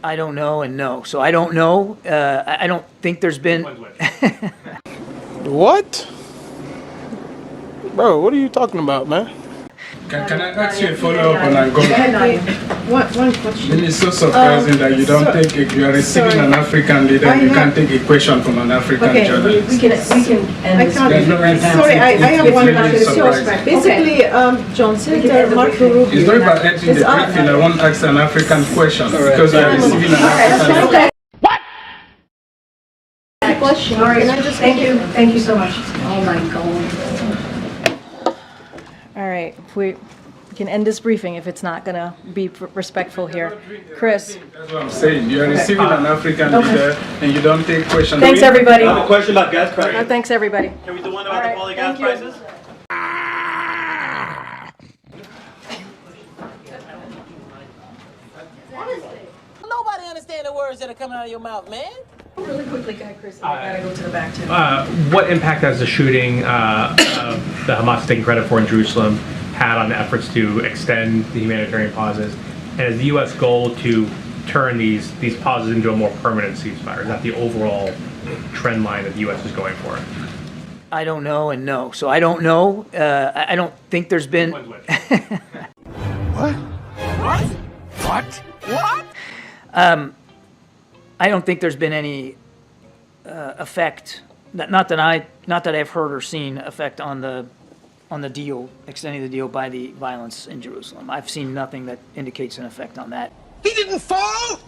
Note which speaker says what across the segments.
Speaker 1: I don't know and no. So I don't know. I don't think there's been.
Speaker 2: What? Bro, what are you talking about, man?
Speaker 3: Can I ask you a follow-up on Angola?
Speaker 4: One question.
Speaker 3: Then it's so surprising that you don't take it. You are receiving an African leader and you can't take a question from an African journalist.
Speaker 4: We can end this.
Speaker 3: Sorry,
Speaker 4: I have one
Speaker 3: question.
Speaker 4: Basically, Johnson, Marco Rubio.
Speaker 3: It's not about ending the briefing. I want to ask an African question because you are receiving an African leader.
Speaker 4: Question.
Speaker 5: Thank you so much. Oh my God.
Speaker 6: All right, if we can end this briefing if it's not going to be respectful here. Chris.
Speaker 3: That's what I'm saying. You are receiving an African leader and you don't take questions.
Speaker 6: Thanks, everybody.
Speaker 7: I have a question about gas prices.
Speaker 6: Thanks, everybody.
Speaker 7: Can we do one about the falling gas prices?
Speaker 8: Nobody understand the words that are coming out of your mouth, man.
Speaker 6: Really quickly, Chris, I gotta go to the back too.
Speaker 9: What impact has the shooting the Hamas is taking credit for in Jerusalem had on the efforts to extend the humanitarian pauses? And is the U.S. goal to turn these pauses into a more permanent ceasefire? Is that the overall trend line that the U.S. is going for?
Speaker 1: I don't know and no. So I don't know. I don't think there's been.
Speaker 2: What?
Speaker 1: I don't think there's been any effect. Not that I've heard or seen effect on the deal, extending the deal by the violence in Jerusalem. I've seen nothing that indicates an effect on that.
Speaker 8: He didn't fall.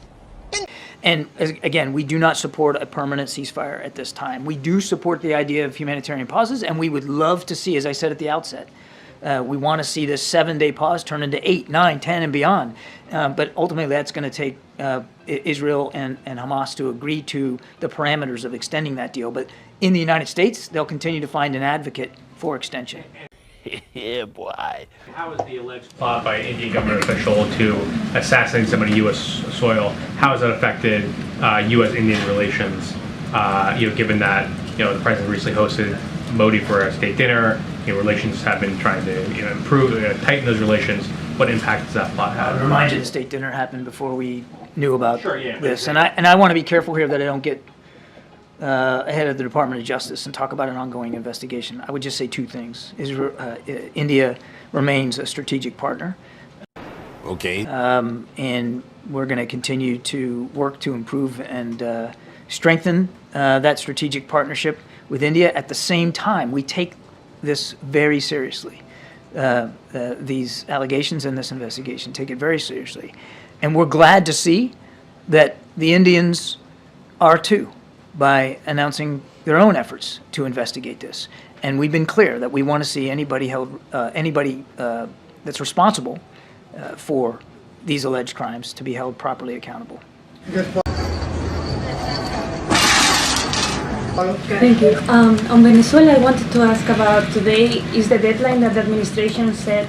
Speaker 1: And again, we do not support a permanent ceasefire at this time. We do support the idea of humanitarian pauses, and we would love to see, as I said at the outset, we want to see this 7-day pause turn into 8, 9, 10, and beyond. But ultimately, that's going to take Israel and Hamas to agree to the parameters of extending that deal. But in the United States, they'll continue to find an advocate for extension.
Speaker 8: Yeah, boy.
Speaker 9: How is the alleged plot by an Indian government official to assassinate somebody on U.S. soil? How has that affected U.S.-Indian relations? Given that the president recently hosted Modi for a state dinner, relations have been trying to improve, tighten those relations. What impact does that plot have?
Speaker 1: I remind you, the state dinner happened before we knew about this, and I want to be careful here that I don't get ahead of the Department of Justice and talk about an ongoing investigation. I would just say two things. India remains a strategic partner.
Speaker 8: Okay.
Speaker 1: And we're going to continue to work to improve and strengthen that strategic partnership with India. At the same time, we take this very seriously. These allegations and this investigation, take it very seriously. And we're glad to see that the Indians are too, by announcing their own efforts to investigate this. And we've been clear that we want to see anybody held, that's responsible for these alleged crimes to be held properly accountable.
Speaker 5: Thank you. On Venezuela, I wanted to ask about today is the deadline that the administration set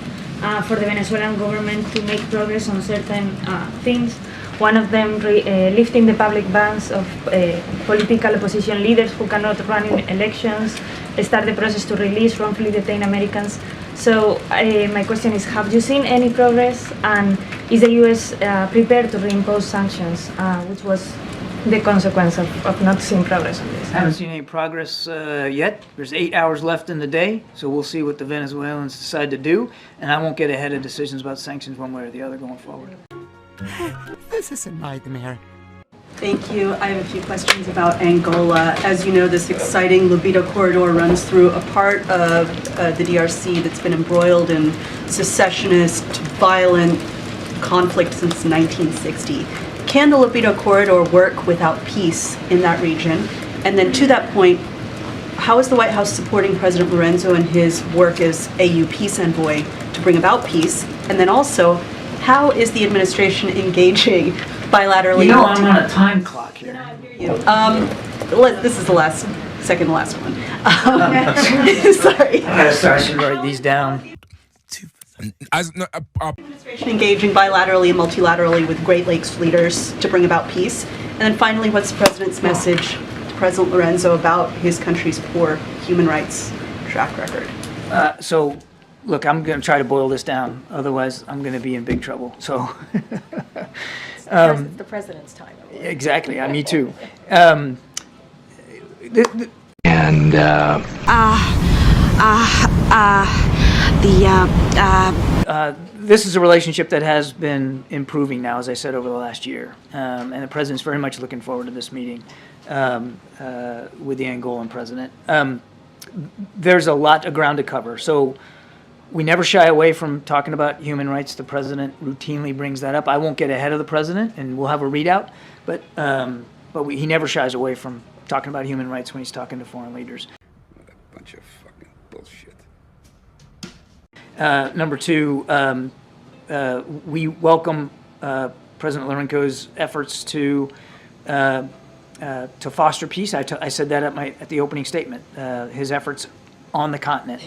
Speaker 5: for the Venezuelan government to make progress on certain things. One of them lifting the public bans of political opposition leaders who cannot run in elections, start the process to release wrongfully detained Americans. So my question is, have you seen any progress, and is the U.S. prepared to reimpose sanctions, which was the consequence of not seeing progress on this?
Speaker 1: I haven't seen any progress yet. There's 8 hours left in the day, so we'll see what the Venezuelans decide to do, and I won't get ahead of decisions about sanctions one way or the other going forward.
Speaker 8: This is a nightmare.
Speaker 10: Thank you. I have a few questions about Angola. As you know, this exciting libido corridor runs through a part of the DRC that's been embroiled in secessionist, violent conflict since 1960. Can the libido corridor work without peace in that region? And then to that point, how is the White House supporting President Lorenzo in his work as AU peace envoy to bring about peace? And then also, how is the administration engaging bilaterally?
Speaker 1: You know, I'm on a time clock here.
Speaker 10: This is the second to last one. Sorry.
Speaker 1: I should write these down.
Speaker 10: Administration engaging bilaterally and multilaterally with Great Lakes leaders to bring about peace. And then finally, what's the president's message to President Lorenzo about his country's poor human rights track record?
Speaker 1: So, look, I'm going to try to boil this down. Otherwise, I'm going to be in big trouble. So,
Speaker 6: It's the president's time.
Speaker 1: Exactly. Me too. This is a relationship that has been improving now, as I said, over the last year. And the president's very much looking forward to this meeting with the Angolan president. There's a lot of ground to cover. So we never shy away from talking about human rights. The president routinely brings that up. I won't get ahead of the president, and we'll have a readout. But he never shies away from talking about human rights when he's talking to foreign leaders.
Speaker 2: Bunch of fucking bullshit.
Speaker 1: Number two, we welcome President Lourenco's efforts to foster peace. I said that at the opening statement. His efforts on the continent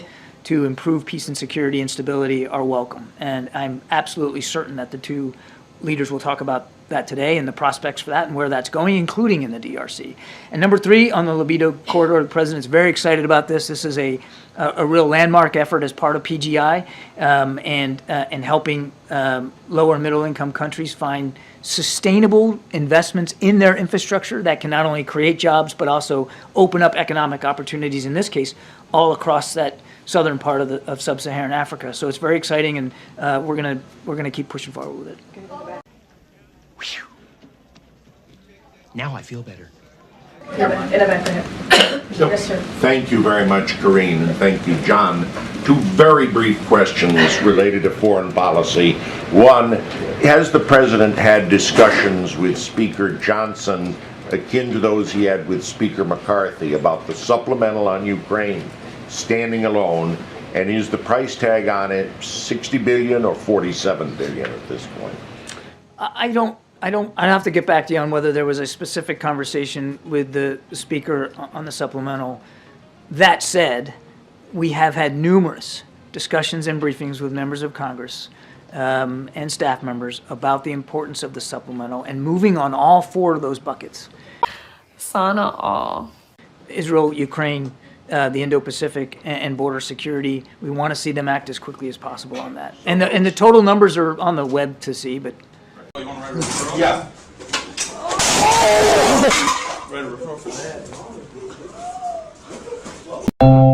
Speaker 1: to improve peace and security and stability are welcome. And I'm absolutely certain that the two leaders will talk about that today and the prospects for that and where that's going, including in the DRC. And number three, on the libido corridor, the president's very excited about this. This is a real landmark effort as part of PGI and helping lower and middle income countries find sustainable investments in their infrastructure that can not only create jobs but also open up economic opportunities, in this case, all across that southern part of sub-Saharan Africa. So it's very exciting, and we're gonna keep pushing forward with it.
Speaker 11: Whew. Now I feel better.
Speaker 6: Yes, sir.
Speaker 12: Thank you very much, Karin, and thank you, John. Two very brief questions related to foreign policy. One, has the president had discussions with Speaker Johnson akin to those he had with Speaker McCarthy about the supplemental on Ukraine standing alone, and is the price tag on it 60 billion or 47 billion at this point?
Speaker 1: I have to get back to you on whether there was a specific conversation with the speaker on the supplemental. That said, we have had numerous discussions and briefings with members of Congress and staff members about the importance of the supplemental and moving on all four of those buckets.
Speaker 13: Sana all.
Speaker 1: Israel, Ukraine, the Indo-Pacific, and border security. We want to see them act as quickly as possible on that. And the total numbers are on the web to see, but.
Speaker 12: Yeah.
Speaker 2: Ready to refer for that.